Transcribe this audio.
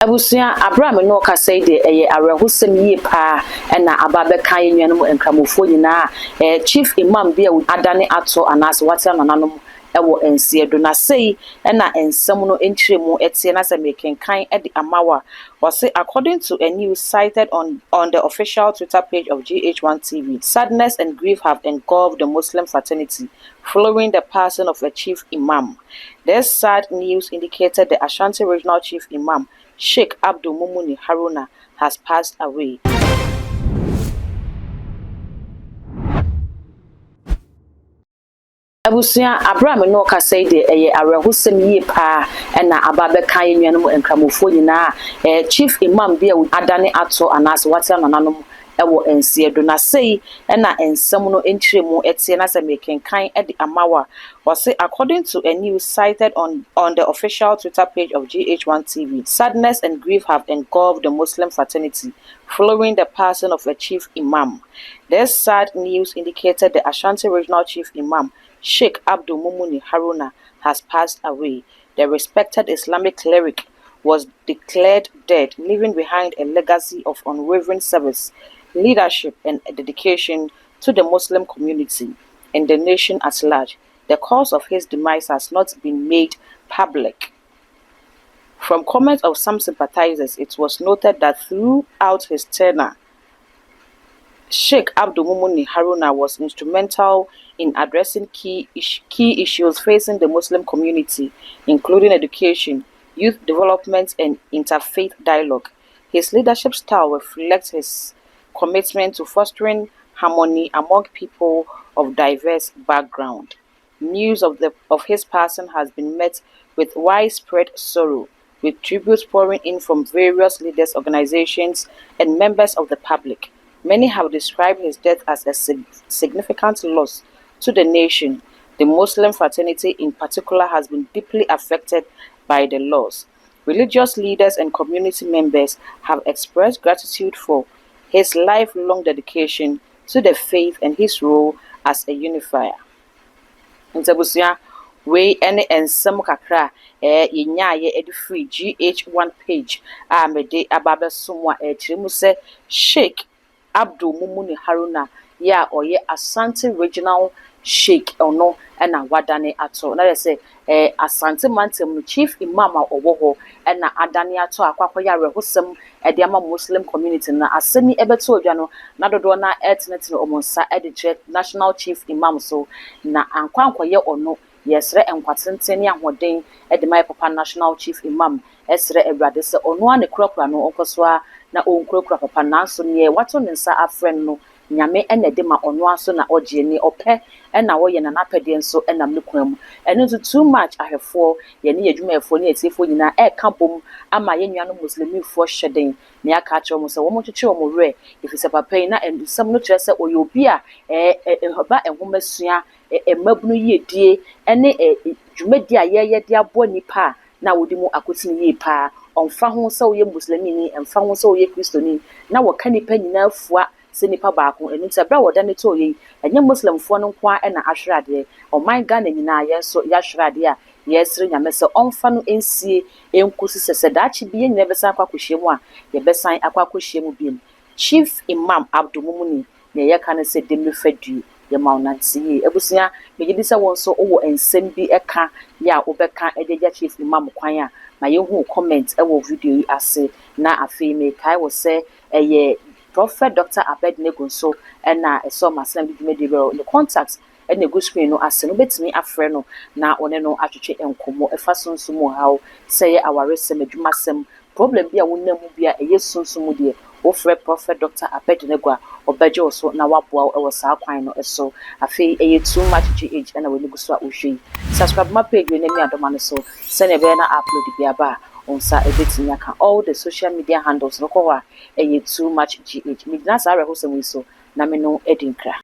Abusia Abraham no ka say de awerehosem yie pa na ababe kan yenuanom enkramofo nyina chief imam bia adane ato anas wata nananom ewo ensiedo na sei na ensem no entremu etie na se mekenkan de amawa was according to a news cited on the official Twitter page of GH1 TV. Sadness and grief have engulfed the Muslim fraternity following the passing of a chief imam. This sad news indicated the Ashanti regional chief imam Sheikh Abdul Mumuni Haruna has passed away. Abusia Abraham no ka say de awerehosem yie pa na ababe kan yenuanom enkramofo nyina chief imam bia adane ato anas wata nananom ewo ensiedo na sei na ensem no entremu etie na se mekenkan de amawa was according to a news cited on the official Twitter page of GH1 TV. Sadness and grief have engulfed the Muslim fraternity following the passing of a chief imam. This sad news indicated the Ashanti regional chief imam Sheikh Abdul Mumuni Haruna has passed away. The respected Islamic cleric was declared dead, leaving behind a legacy of unwavering service, leadership, and dedication to the Muslim community and the nation at large. The cause of his demise has not been made public. From comments of some sympathizers, it was noted that throughout his tenure, Sheikh Abdul Mumuni Haruna was instrumental in addressing key issues facing the Muslim community, including education, youth development, and interfaith dialogue. His leadership style reflects his commitment to fostering harmony among people of diverse background. News of his passing has been met with widespread sorrow, with tributes pouring in from various leaders, organizations, and members of the public. Many have described his death as a significant loss to the nation. The Muslim fraternity in particular has been deeply affected by the loss. Religious leaders and community members have expressed gratitude for his lifelong dedication to the faith and his role as a unifier. Ntabusia we any ensem kakra yenyaye edi free GH1 page mede ababe somwa chiremu se Sheikh Abdul Mumuni Haruna ya oye Asante regional sheikh ono na wadane ato na say Asante mantem chief imam owo na adane ato akwakoya rehosem de ama Muslim community na asemi ebeto odwa no na dodo na etnet no omonsa de national chief imam so na ankwankoye ono yesre enkwatenten ya hoden de mai papa national chief imam esre ebrade se ono ane kurakura no onkosoa na onkurakura papa nanso ne wato ne nsa afren no nyame ene de ma ono aso na ogye ni ope na wo ye na napede nso na mekwan mu eno too much ahefo ye ne yadwumayefo ne etiefo nyina kampom ama ye nnuano muslimifo hyeden ne aka acho mo se wo mo twetwe wo re ifise papa na endusam no kire se oyobi a hoba enhomasua mabunu yedie ene dwumadi a ye de abo nipa na wodi mu akotini ye pa onfa ho se wo ye muslimini emfa ho se wo ye kristoni na wo ka nipa nyina afua se nipa baako enu te bra woda ne to yi enye muslimfo no kwa na ahwerade o my Ghana nyina ye so ya hwerade a yesre nyame se onfa no ensie enkusi sese daachi biye nyina besan akwakohyiemu a ye besan akwakohyiemu biem Chief Imam Abdul Mumuni ne ye ka ne se demre fadu ye maunantie ebusia megidi se won so owo ensem bi eka ya obeka edeja Chief Imam kwan a ma ye hu comment e wo video yi ase na afi me kai wo se eye Prophet Dr. Abednego so na eso masem bi medibero the contacts and the good screen no ase no betimi afre no na one no atwetwe enkomo efa sonsumo hawo say awaresem adwumasem problem bi a wonam bi a eye sonsumo de wo frɛ Prophet Dr. Abednego obeje so na waboa e wo saa kwan no eso afi eye too much GH na we guso a ohwe subscribe my page we na mi adoma no so send e be na upload bi aba onsa ebetimi aka all the social media handles no kwa too much GH midna sa rehosem so na me no edinkra